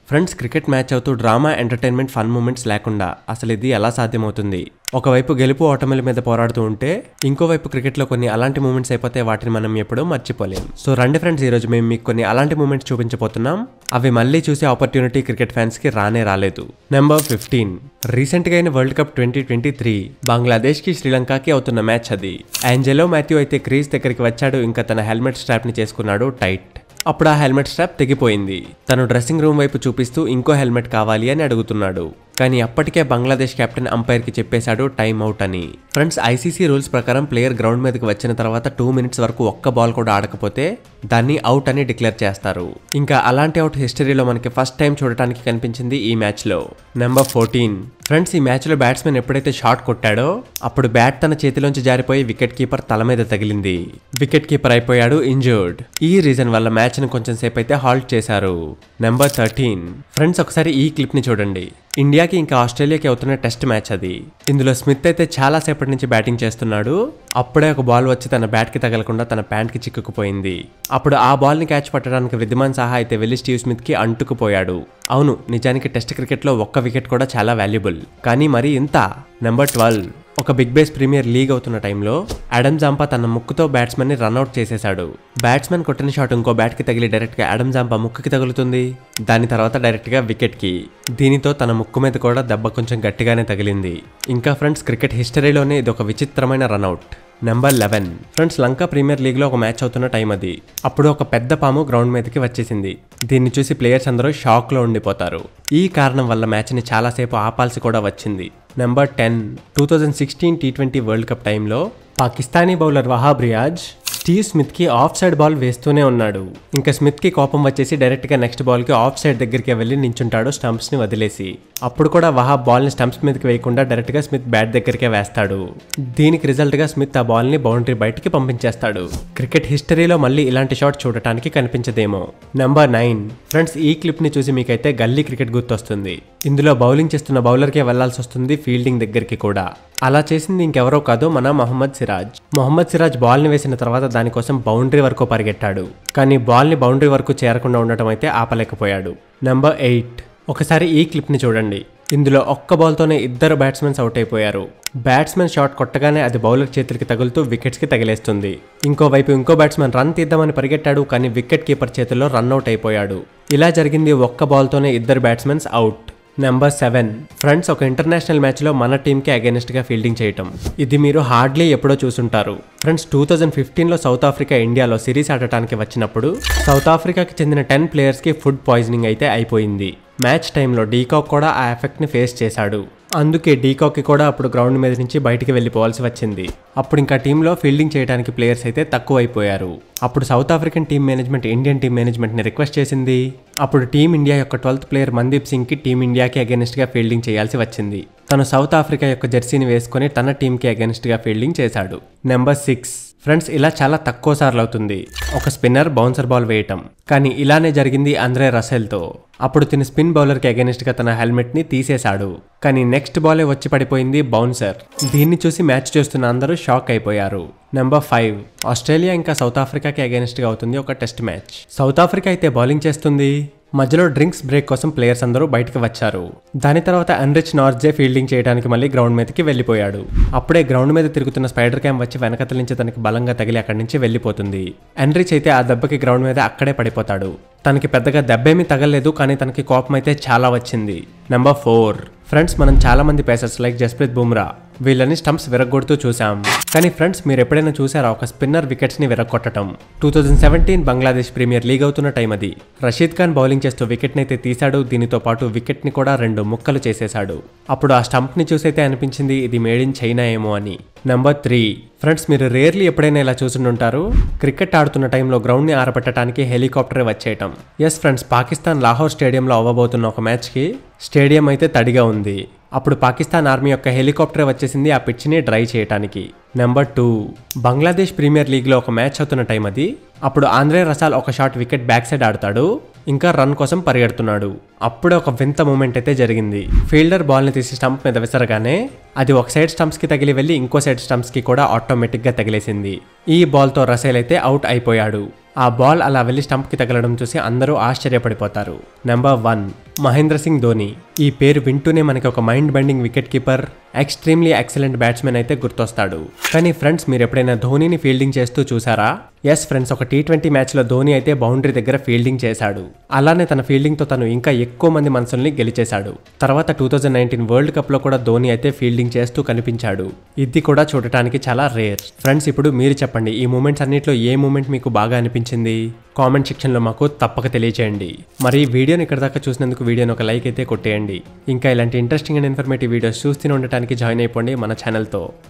Friends, cricket match అవుతూ drama, entertainment, fun moments లేకుండా అసలు ఇది ఎలా సాధ్యమవుతుంది? ఒకవైపు గెలుపు ఓటమిల మీద పోరాడుతూ ఉంటే ఇంకోవైపు క్రికెట్లో కొన్ని అలాంటి మూమెంట్స్ అయిపోతే వాటిని మనం ఎప్పుడూ మర్చిపోలేం. సో రండి ఫ్రెండ్స్, ఈ రోజు మేము మీకు కొన్ని అలాంటి మూమెంట్స్ చూపించబోతున్నాం. అవి మళ్ళీ చూసే ఆపర్చునిటీ క్రికెట్ ఫ్యాన్స్ కి రానే రాలేదు. నెంబర్ 15, రీసెంట్ గా అయిన వరల్డ్ కప్ 2023 బంగ్లాదేశ్ కి శ్రీలంకకి అవుతున్న మ్యాచ్ అది. ఏంజెలో మాథ్యూ అయితే క్రీజ్ దగ్గరికి వచ్చాడు. ఇంకా తన హెల్మెట్ స్ట్రాప్ ని చేసుకున్నాడు టైట్. అప్పుడు ఆ హెల్మెట్ స్ట్రాప్ తెగిపోయింది. తను డ్రెస్సింగ్ రూమ్ వైపు చూపిస్తూ ఇంకో హెల్మెట్ కావాలి అని అడుగుతున్నాడు. కానీ అప్పటికే బంగ్లాదేశ్ కెప్టెన్ అంపైర్ కి చెప్పేశాడు టైమ్ అవుట్ అని. ఫ్రెండ్స్, ఐసీసీ రూల్స్ ప్రకారం ప్లేయర్ గ్రౌండ్ మీదకి వచ్చిన తర్వాత 2 minutes వరకు ఒక్క బాల్ కూడా ఆడకపోతే దాన్ని అవుట్ అని డిక్లేర్ చేస్తారు. ఇంకా అలాంటి అవుట్ హిస్టరీలో మనకి ఫస్ట్ టైం చూడటానికి కనిపించింది ఈ మ్యాచ్ లో. నెంబర్ 14, ఫ్రెండ్స్, ఈ మ్యాచ్ లో బ్యాట్స్మెన్ ఎప్పుడైతే షాట్ కొట్టాడో అప్పుడు బ్యాట్ తన చేతిలోంచి జారిపోయి వికెట్ కీపర్ తల మీద తగిలింది. వికెట్ కీపర్ అయిపోయాడు ఇంజర్డ్. ఈ రీజన్ వల్ల మ్యాచ్ ని కొంచెం సేపు అయితే హాల్ట్ చేశారు. నెంబర్ 13, ఫ్రెండ్స్, ఒకసారి ఈ క్లిప్ ని చూడండి. ఇండియాకి ఇంకా ఆస్ట్రేలియాకి అవుతున్న టెస్ట్ మ్యాచ్ అది. ఇందులో స్మిత్ అయితే చాలా సేపటి నుంచి బ్యాటింగ్ చేస్తున్నాడు. అప్పుడే ఒక బాల్ వచ్చి తన బ్యాట్ కి తగలకుండా తన ప్యాంట్ కి చిక్కుకుపోయింది. అప్పుడు ఆ బాల్ ని క్యాచ్ పట్టడానికి వృద్ధిమాన్ సాహా అయితే వెళ్లి స్టీవ్ స్మిత్ కి అంటుకుపోయాడు. అవును, నిజానికి టెస్ట్ క్రికెట్ లో ఒక్క వికెట్ కూడా చాలా వాల్యుబుల్, కానీ మరి ఇంత. నెంబర్ 12, ఒక బిగ్ బేస్ ప్రీమియర్ లీగ్ అవుతున్న టైంలో ఆడమ్ జాంపా తన ముక్కుతో బ్యాట్స్మెన్ ని రన్అట్ చేసేశాడు. బ్యాట్స్మెన్ కొట్టిన షాట్ ఇంకో బ్యాట్ కి తగిలి డైరెక్ట్ గా ఆడమ్ జాంపా ముక్కుకి తగులుతుంది. దాని తర్వాత డైరెక్ట్ గా వికెట్ కి. దీనితో తన ముక్కు మీద కూడా దెబ్బ కొంచెం గట్టిగానే తగిలింది. ఇంకా ఫ్రెండ్స్, క్రికెట్ హిస్టరీలోనే ఇది ఒక విచిత్రమైన రన్అట్. నెంబర్ 11, ఫ్రెండ్స్, లంక ప్రీమియర్ లీగ్ లో ఒక మ్యాచ్ అవుతున్న టైం అది. అప్పుడు ఒక పెద్ద పాము గ్రౌండ్ మీదకి వచ్చేసింది. దీన్ని చూసి ప్లేయర్స్ అందరూ షాక్ లో ఉండిపోతారు. ఈ కారణం వల్ల మ్యాచ్ ని చాలాసేపు ఆపాల్సి కూడా వచ్చింది. నెంబర్ 10, 2016 T20 వరల్డ్ కప్ టైంలో Pakistani bowler Wahab Riyaz Steve Smith కి ఆఫ్ సైడ్ బాల్ వేస్తూనే ఉన్నాడు. ఇంకా స్మిత్ కి కోపం వచ్చేసి డైరెక్ట్ గా నెక్స్ట్ బాల్ కి ఆఫ్ సైడ్ దగ్గరికి వెళ్లి నించుంటాడు స్టంప్స్ ని వదిలేసి. అప్పుడు కూడా వహాబ్ బాల్ ని స్టంప్స్ మీదకి వేయకుండా డైరెక్ట్ గా స్మిత్ బ్యాట్ దగ్గరికే వేస్తాడు. దీనికి రిజల్ట్ గా స్మిత్ ఆ బాల్ ని బౌండరీ బయటికి పంపించేస్తాడు. క్రికెట్ హిస్టరీలో మళ్ళీ ఇలాంటి షాట్ చూడటానికి కనిపించదేమో. నెంబర్ 9, ఫ్రెండ్స్, ఈ క్లిప్ ని చూసి మీకైతే గల్లీ క్రికెట్ గుర్తొస్తుంది. ఇందులో బౌలింగ్ చేస్తున్న బౌలర్ కే వెళ్లాల్సి వస్తుంది ఫీల్డింగ్ దగ్గరికి కూడా. అలా చేసింది ఇంకెవరో కాదు, మన మొహమ్మద్ సిరాజ్. మొహమ్మద్ సిరాజ్ బాల్ ని వేసిన తర్వాత దానికోసం బౌండరీ వరకు పరిగెట్టాడు. కానీ బాల్ ని బౌండరీ వరకు చేరకుండా ఉండటం అయితే ఆపలేకపోయాడు. నెంబర్ 8, ఒకసారి ఈ క్లిప్ ని చూడండి. ఇందులో ఒక్క బాల్ తోనే ఇద్దరు బ్యాట్స్మెన్స్ అవుట్ అయిపోయారు. బ్యాట్స్మెన్ షాట్ కొట్టగానే అది బౌలర్ చేతులకి తగులుతూ వికెట్స్ కి తగిలేస్తుంది. ఇంకోవైపు ఇంకో బ్యాట్స్మెన్ రన్ తీద్దామని పరిగెట్టాడు, కానీ వికెట్ కీపర్ చేతుల్లో రన్అట్ అయిపోయాడు. ఇలా జరిగింది ఒక్క బాల్ తోనే ఇద్దరు బ్యాట్స్మెన్స్ అవుట్. నెంబర్ 7, ఫ్రెండ్స్, ఒక ఇంటర్నేషనల్ మ్యాచ్ లో మన టీమ్ కి అగైనెస్ట్ గా ఫీల్డింగ్ చేయటం. ఇది మీరు హార్డ్లీ ఎప్పుడో చూసుంటారు. ఫ్రెండ్స్, 2015 లో సౌత్ ఆఫ్రికా ఇండియాలో సిరీస్ ఆడటానికి వచ్చినప్పుడు సౌత్ ఆఫ్రికాకి చెందిన 10 players కి ఫుడ్ పాయిజనింగ్ అయితే అయిపోయింది. మ్యాచ్ టైంలో డీకాక్ కూడా ఆ ఎఫెక్ట్ ని ఫేస్ చేశాడు. అందుకే డీకాక్ కి కూడా అప్పుడు గ్రౌండ్ మీద నుంచి బయటికి వెళ్ళిపోవాల్సి వచ్చింది. అప్పుడు ఇంకా టీంలో ఫీల్డింగ్ చేయడానికి ప్లేయర్స్ అయితే తక్కువైపోయారు. అప్పుడు south African team management Indian team management ని రిక్వెస్ట్ చేసింది. అప్పుడు టీమిండియా యొక్క 12th ప్లేయర్ మందీప్ సింగ్ కి టీమిండియాకి అగైనెస్ట్ గా ఫీల్డింగ్ చేయాల్సి వచ్చింది. తను సౌత్ ఆఫ్రికా యొక్క జెర్సీని వేసుకుని తన టీంకి అగైనెస్ట్ గా ఫీల్డింగ్ చేశాడు. నెంబర్ 6, ఫ్రెండ్స్, ఇలా చాలా తక్కువ సార్లు అవుతుంది ఒక స్పిన్నర్ బౌన్సర్ బాల్ వేయటం. కానీ ఇలానే జరిగింది ఆంద్రే రసెల్తో. అప్పుడు తిని స్పిన్ బౌలర్ కి అగైనెస్ట్ గా తన హెల్మెట్ ని తీసేశాడు. కానీ నెక్స్ట్ బాలే వచ్చి పడిపోయింది బౌన్సర్. దీన్ని చూసి మ్యాచ్ చూస్తున్న అందరూ షాక్ అయిపోయారు. నెంబర్ 5, ఆస్ట్రేలియా ఇంకా సౌత్ ఆఫ్రికాకి అగైనెస్ట్ గా అవుతుంది ఒక టెస్ట్ మ్యాచ్. సౌత్ ఆఫ్రికా అయితే బౌలింగ్ చేస్తుంది. మధ్యలో డ్రింక్స్ బ్రేక్ కోసం ప్లేయర్స్ అందరూ బయటకు వచ్చారు. దాని తర్వాత ఎన్రిచ్ నార్జే ఫీల్డింగ్ చేయడానికి మళ్ళీ గ్రౌండ్ మీదకి వెళ్ళిపోయాడు. అప్పుడే గ్రౌండ్ మీద తిరుగుతున్న స్పైడర్ క్యామ్ వచ్చి వెనకతల నుంచి తనకి బలంగా తగిలి అక్కడి నుంచి వెళ్ళిపోతుంది. ఎన్రిచ్ అయితే ఆ దెబ్బకి గ్రౌండ్ మీద అక్కడే పడిపోతాడు. తనకి పెద్దగా దెబ్బేమీ తగలలేదు, కానీ తనకి కోపం అయితే చాలా వచ్చింది. నెంబర్ 4, ఫ్రెండ్స్, మనం చాలా మంది పేసర్స్ లైక్ జస్ప్రీత్ బుమ్రా వీళ్ళని స్టంప్స్ విరగొడుతూ చూసాం. కానీ ఫ్రెండ్స్, మీరు ఎప్పుడైనా చూసారా ఒక స్పిన్నర్ వికెట్స్ ని విరగొట్టడం? 2017 బంగ్లాదేశ్ ప్రీమియర్ లీగ్ అవుతున్న టైం అది. రషీద్ ఖాన్ బౌలింగ్ చేస్తూ వికెట్ ని అయితే తీశాడు. దీనితో పాటు వికెట్ ని కూడా 2 ముక్కలు చేసేశాడు. అప్పుడు ఆ స్టంప్ ని చూసైతే అనిపించింది ఇది మేడ్ ఇన్ చైనా ఏమో అని. నెంబర్ 3, ఫ్రెండ్స్, మీరు రేర్లీ ఎప్పుడైనా ఇలా చూసుంటారు. క్రికెట్ ఆడుతున్న టైంలో గ్రౌండ్ ని ఆరబెట్టడానికి హెలికాప్టర్ వచ్చేయటం. ఎస్ ఫ్రెండ్స్, పాకిస్తాన్ లాహోర్ స్టేడియంలో అవ్వబోతున్న ఒక మ్యాచ్ కి స్టేడియం అయితే తడిగా ఉంది. అప్పుడు పాకిస్తాన్ ఆర్మీ యొక్క హెలికాప్టర్ వచ్చేసింది ఆ పిచ్ ని డ్రై చేయడానికి. నెంబర్ 2, బంగ్లాదేశ్ ప్రీమియర్ లీగ్ లో ఒక మ్యాచ్ అవుతున్న టైం అది. అప్పుడు ఆంద్రే రసాల్ ఒక షాట్ వికెట్ బ్యాక్ సైడ్ ఆడతాడు. ఇంకా రన్ కోసం పరిగెడుతున్నాడు. అప్పుడే ఒక వింత మూమెంట్ అయితే జరిగింది. ఫీల్డర్ బాల్ ని తీసి స్టంప్ మీద విసరగానే అది ఒక సైడ్ స్టంప్స్ కి తగిలి వెళ్లి ఇంకో సైడ్ స్టంప్స్ కి కూడా ఆటోమేటిక్ గా తగిలేసింది. ఈ బాల్ తో రసేల్ అయితే అవుట్ అయిపోయాడు. ఆ బాల్ అలా వెళ్లి స్టంప్ కి తగలడం చూసి అందరూ ఆశ్చర్యపడిపోతారు. నెంబర్ 1, మహేంద్ర సింగ్ ధోని. ఈ పేరు వింటూనే మనకి ఒక mind bending wicket keeper, extremely excellent batsmen అయితే గుర్తొస్తాడు. కానీ ఫ్రెండ్స్, మీరు ఎప్పుడైనా ధోనిని ఫీల్డింగ్ చేస్తూ చూసారా? ఎస్ ఫ్రెండ్స్, ఒక T20 మ్యాచ్లో ధోని అయితే బౌండరీ దగ్గర ఫీల్డింగ్ చేశాడు. అలానే తన ఫీల్డింగ్తో తను ఇంకా ఎక్కువ మంది మనసుల్ని గెలిచేశాడు. తర్వాత 2019 వరల్డ్ కప్లో కూడా ధోని అయితే ఫీల్డింగ్ చేస్తూ కనిపించాడు. ఇది కూడా చూడటానికి చాలా రేర్. ఫ్రెండ్స్, ఇప్పుడు మీరు చెప్పండి, ఈ మూమెంట్స్ అన్నిట్లో ఏ మూమెంట్ మీకు బాగా అనిపించింది? కామెంట్ సెక్షన్లో మాకు తప్పక తెలియచేయండి. మరి ఈ వీడియోని ఇక్కడ దాకా చూసినందుకు వీడియోని ఒక లైక్ అయితే కొట్టేయండి. ఇంకా ఇలాంటి ఇంట్రెస్టింగ్ అండ్ ఇన్ఫర్మేటివ్ వీడియోస్ చూస్తూనే ఉండటానికి జాయిన్ అయిపోండి మన ఛానల్తో.